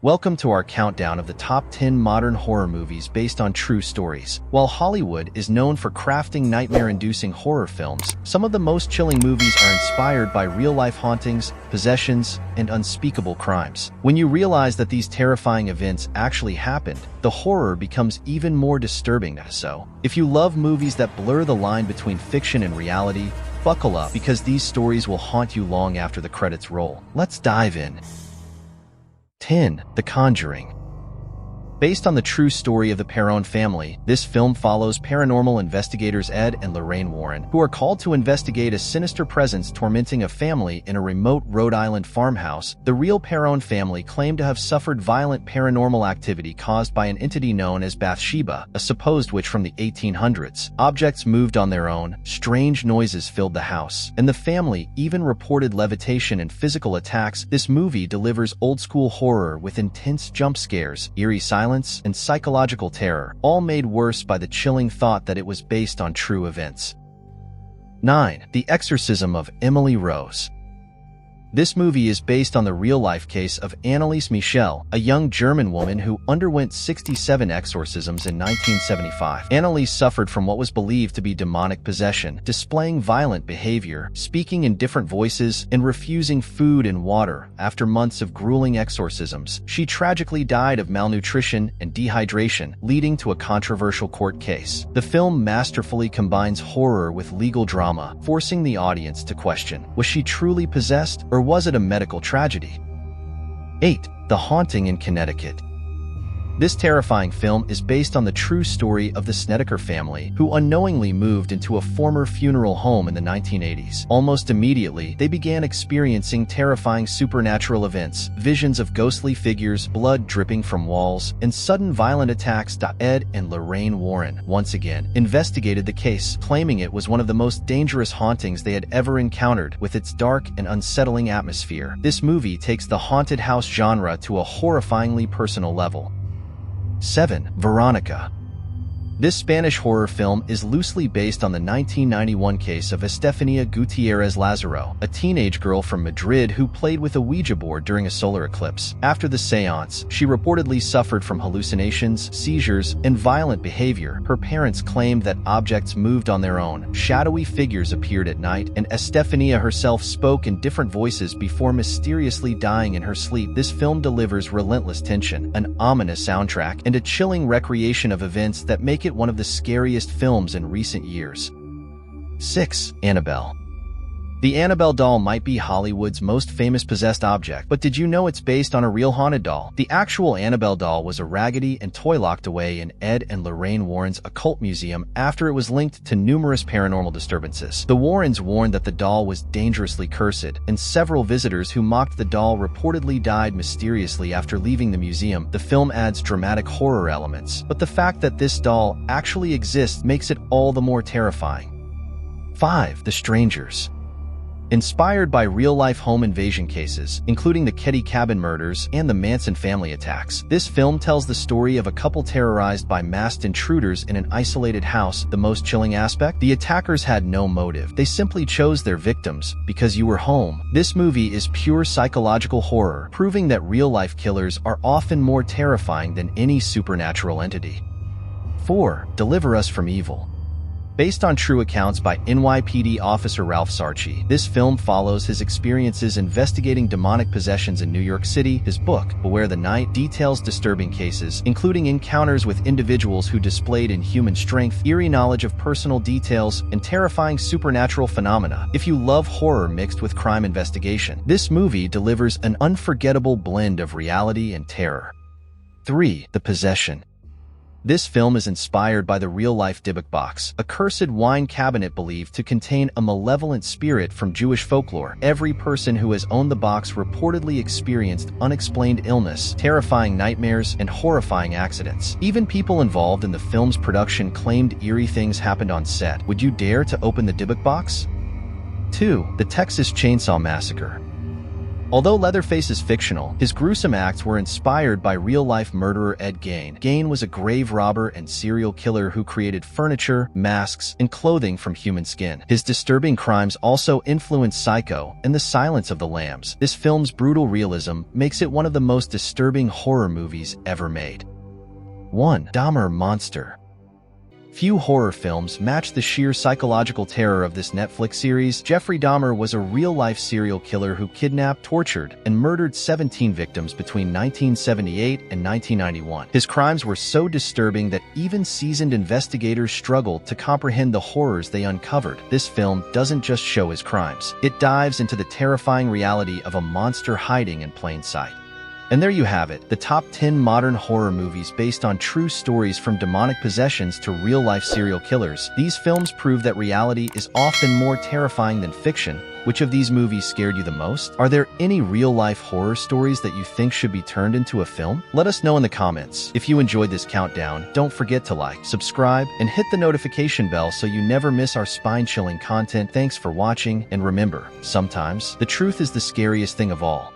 Welcome to our countdown of the top 10 modern horror movies based on true stories. While Hollywood is known for crafting nightmare-inducing horror films, some of the most chilling movies are inspired by real-life hauntings, possessions, and unspeakable crimes. When you realize that these terrifying events actually happened, the horror becomes even more disturbing. So, if you love movies that blur the line between fiction and reality, buckle up because these stories will haunt you long after the credits roll. Let's dive in. 10. The Conjuring. Based on the true story of the Perron family, this film follows paranormal investigators Ed and Lorraine Warren, who are called to investigate a sinister presence tormenting a family in a remote Rhode Island farmhouse. The real Perron family claimed to have suffered violent paranormal activity caused by an entity known as Bathsheba, a supposed witch from the 1800s. Objects moved on their own, strange noises filled the house, and the family even reported levitation and physical attacks. This movie delivers old-school horror with intense jump scares, eerie silence, and psychological terror, all made worse by the chilling thought that it was based on true events. 9. The Exorcism of Emily Rose. This movie is based on the real-life case of Anneliese Michel, a young German woman who underwent 67 exorcisms in 1975. Anneliese suffered from what was believed to be demonic possession, displaying violent behavior, speaking in different voices, and refusing food and water. After months of grueling exorcisms, she tragically died of malnutrition and dehydration, leading to a controversial court case. The film masterfully combines horror with legal drama, forcing the audience to question, was she truly possessed, or was it a medical tragedy? 8. The Haunting in Connecticut. This terrifying film is based on the true story of the Snedeker family, who unknowingly moved into a former funeral home in the 1980s. Almost immediately, they began experiencing terrifying supernatural events, visions of ghostly figures, blood dripping from walls, and sudden violent attacks. Ed and Lorraine Warren, once again, investigated the case, claiming it was one of the most dangerous hauntings they had ever encountered. With its dark and unsettling atmosphere, this movie takes the haunted house genre to a horrifyingly personal level. 7. Veronica. This Spanish horror film is loosely based on the 1991 case of Estefania Gutierrez Lazaro, a teenage girl from Madrid who played with a Ouija board during a solar eclipse. After the seance, she reportedly suffered from hallucinations, seizures, and violent behavior. Her parents claimed that objects moved on their own, shadowy figures appeared at night, and Estefania herself spoke in different voices before mysteriously dying in her sleep. This film delivers relentless tension, an ominous soundtrack, and a chilling recreation of events that make it one of the scariest films in recent years. 6. Annabelle. The Annabelle doll might be Hollywood's most famous possessed object, but did you know it's based on a real haunted doll? The actual Annabelle doll was a raggedy and toy locked away in Ed and Lorraine Warren's occult museum after it was linked to numerous paranormal disturbances. The Warrens warned that the doll was dangerously cursed, and several visitors who mocked the doll reportedly died mysteriously after leaving the museum. The film adds dramatic horror elements, but the fact that this doll actually exists makes it all the more terrifying. 5. The Strangers. Inspired by real-life home invasion cases, including the Ketty Cabin murders and the Manson family attacks, this film tells the story of a couple terrorized by masked intruders in an isolated house. The most chilling aspect? The attackers had no motive. They simply chose their victims because you were home. This movie is pure psychological horror, proving that real-life killers are often more terrifying than any supernatural entity. 4. Deliver Us from Evil. Based on true accounts by NYPD officer Ralph Sarchi, this film follows his experiences investigating demonic possessions in New York City. His book, Beware the Night, details disturbing cases, including encounters with individuals who displayed inhuman strength, eerie knowledge of personal details, and terrifying supernatural phenomena. If you love horror mixed with crime investigation, this movie delivers an unforgettable blend of reality and terror. 3. The Possession. This film is inspired by the real-life Dybbuk box, a cursed wine cabinet believed to contain a malevolent spirit from Jewish folklore. Every person who has owned the box reportedly experienced unexplained illness, terrifying nightmares, and horrifying accidents. Even people involved in the film's production claimed eerie things happened on set. Would you dare to open the Dybbuk box? 2. The Texas Chainsaw Massacre. Although Leatherface is fictional, his gruesome acts were inspired by real-life murderer Ed Gein. Gein was a grave robber and serial killer who created furniture, masks, and clothing from human skin. His disturbing crimes also influenced Psycho and The Silence of the Lambs. This film's brutal realism makes it one of the most disturbing horror movies ever made. 1. Dahmer Monster. Few horror films match the sheer psychological terror of this Netflix series. Jeffrey Dahmer was a real-life serial killer who kidnapped, tortured, and murdered 17 victims between 1978 and 1991. His crimes were so disturbing that even seasoned investigators struggled to comprehend the horrors they uncovered. This film doesn't just show his crimes. It dives into the terrifying reality of a monster hiding in plain sight. And there you have it, the top 10 modern horror movies based on true stories from demonic possessions to real-life serial killers. These films prove that reality is often more terrifying than fiction. Which of these movies scared you the most? Are there any real-life horror stories that you think should be turned into a film? Let us know in the comments. If you enjoyed this countdown, don't forget to like, subscribe, and hit the notification bell so you never miss our spine-chilling content. Thanks for watching, and remember, sometimes the truth is the scariest thing of all.